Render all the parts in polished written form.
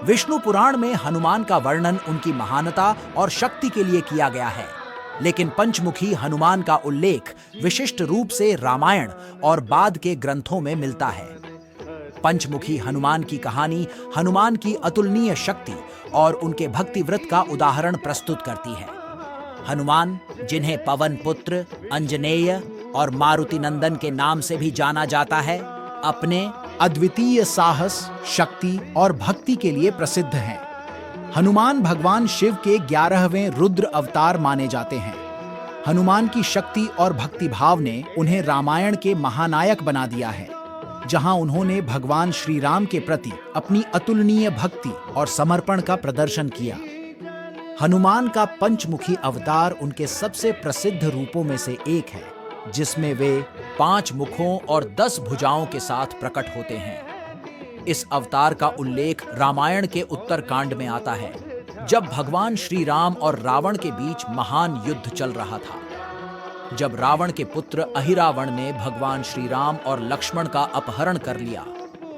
विष्णु पुराण में हनुमान का वर्णन उनकी महानता और शक्ति के लिए किया गया है, लेकिन पंचमुखी हनुमान का उल्लेख विशिष्ट रूप से रामायण और बाद के ग्रंथों में मिलता है। पंचमुखी हनुमान की कहानी हनुमान की अतुलनीय शक्ति और उनके भक्ति व्रत का उदाहरण प्रस्तुत करती है। हनुमान, जिन्हें पवन पुत्र, अंजनेय और मारुति नंदन के नाम से भी जाना जाता है, अपने अद्वितीय साहस, शक्ति और भक्ति के लिए प्रसिद्ध हैं। हनुमान भगवान शिव के 11वें रुद्र अवतार माने जाते हैं। हनुमान की शक्ति और भक्ति भाव ने उन्हें रामायण के महानायक बना दिया है, जहां उन्होंने भगवान श्री राम के प्रति अपनी अतुलनीय भक्ति और समर्पण का प्रदर्शन किया। हनुमान का पंचमुखी अवतार उनके सबसे प्रसिद्ध रूपों में से एक है, जिसमें वे 5 मुखों और 10 भुजाओं के साथ प्रकट होते हैं। इस अवतार का उल्लेख रामायण के उत्तरकांड में आता है, जब भगवान श्री राम और रावण के बीच महान युद्ध चल रहा था। जब रावण के पुत्र अहिरावण ने भगवान श्री राम और लक्ष्मण का अपहरण कर लिया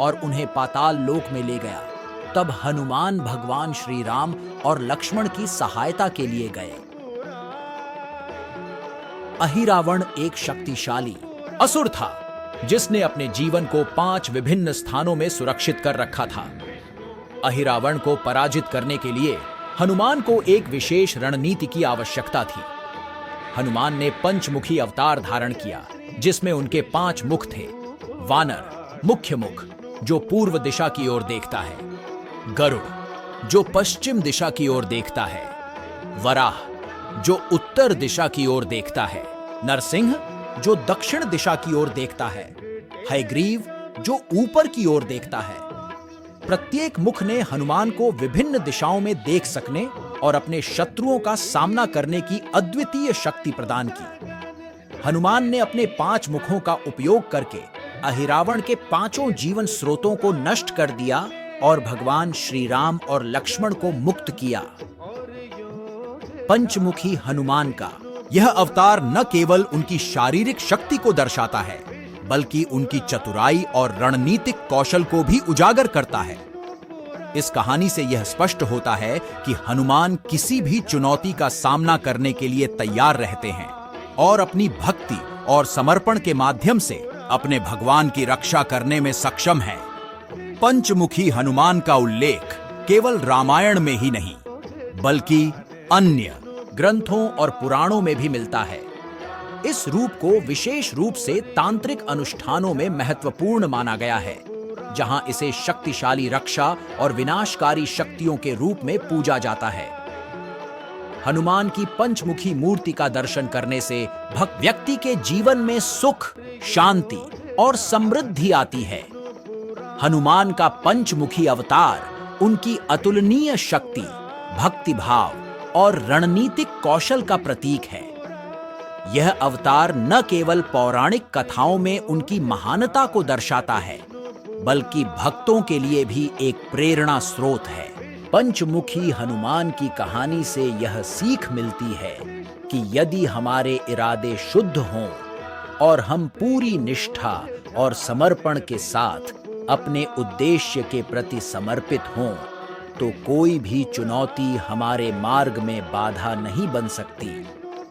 और उन्हें पाताल लोक में ले गया, तब हनुमान भगवान श्री राम और लक्ष्मण की सहायता के लिए गए। अहिरावण एक शक्तिशाली असुर था, जिसने अपने जीवन को 5 विभिन्न स्थानों में सुरक्षित कर रखा था। अहिरावण को पराजित करने के लिए हनुमान को एक विशेष रणनीति की आवश्यकता थी। हनुमान ने पंचमुखी अवतार धारण किया, जिसमें उनके 5 मुख थे। वानर, मुख्य मुख, जो पूर्व दिशा की ओर देखता है। गरुड़, जो पश्चिम दिशा की ओर देखता है। वराह, जो उत्तर दिशा की ओर देखता है। नरसिंह, जो दक्षिण दिशा की ओर देखता है। हयग्रीव, जो ऊपर की ओर देखता है। प्रत्येक मुख ने हनुमान को विभिन्न दिशाओं में देख सकने और अपने शत्रुओं का सामना करने की अद्वितीय शक्ति प्रदान की। हनुमान ने अपने 5 मुखों का उपयोग करके अहिरावण के 5 जीवन स्रोतों को नष्ट कर दिया और भगवान श्री राम और लक्ष्मण को मुक्त किया। पंचमुखी हनुमान का यह अवतार न केवल उनकी शारीरिक शक्ति को दर्शाता है, बल्कि उनकी चतुराई और रणनीतिक कौशल को भी उजागर करता है। इस कहानी से यह स्पष्ट होता है कि हनुमान किसी भी चुनौती का सामना करने के लिए तैयार रहते हैं और अपनी भक्ति और समर्पण के माध्यम से अपने भगवान की रक्षा करने में सक्षम हैं। पंचमुखी हनुमान का उल्लेख केवल रामायण में ही नहीं, बल्कि अन्य ग्रंथों और पुराणों में भी मिलता है। इस रूप को विशेष रूप से तांत्रिक अनुष्ठानों में महत्वपूर्ण माना गया है, जहां इसे शक्तिशाली रक्षा और विनाशकारी शक्तियों के रूप में पूजा जाता है। हनुमान की पंचमुखी मूर्ति का दर्शन करने से भक्त व्यक्ति के जीवन में सुख, शांति और समृद्धि आती है। हनुमान का पंचमुखी अवतार उनकी अतुलनीय शक्ति, भक्ति भाव और रणनीतिक कौशल का प्रतीक है। यह अवतार न केवल पौराणिक कथाओं में उनकी महानता को दर्शाता है, बल्कि भक्तों के लिए भी एक प्रेरणा स्रोत है। पंचमुखी हनुमान की कहानी से यह सीख मिलती है कि यदि हमारे इरादे शुद्ध हों और हम पूरी निष्ठा और समर्पण के साथ अपने उद्देश्य के प्रति समर्पित हों, तो कोई भी चुनौती हमारे मार्ग में बाधा नहीं बन सकती।